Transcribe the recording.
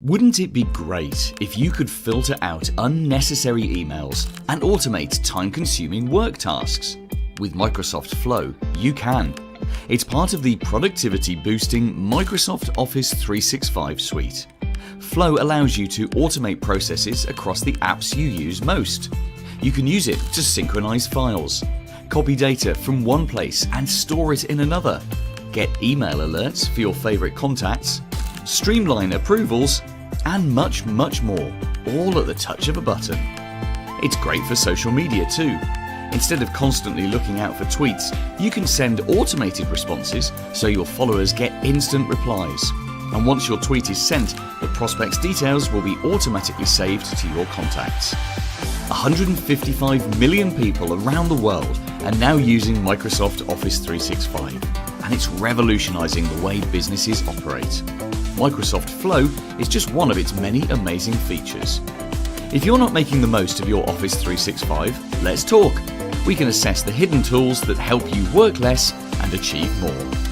Wouldn't it be great if you could filter out unnecessary emails and automate time-consuming work tasks? With Microsoft Flow, you can. It's part of the productivity-boosting Microsoft Office 365 suite. Flow allows you to automate processes across the apps you use most. You can use it to synchronize files, copy data from one place and store it in another, get email alerts for your favorite contacts, streamline approvals, and much more, all at the touch of a button. It's great for social media too. Instead of constantly looking out for tweets, you can send automated responses so your followers get instant replies. And once your tweet is sent, the prospect's details will be automatically saved to your contacts. 155 million people around the world are now using Microsoft Office 365, and it's revolutionizing the way businesses operate. Microsoft Flow is just one of its many amazing features. If you're not making the most of your Office 365, let's talk. We can assess the hidden tools that help you work less and achieve more.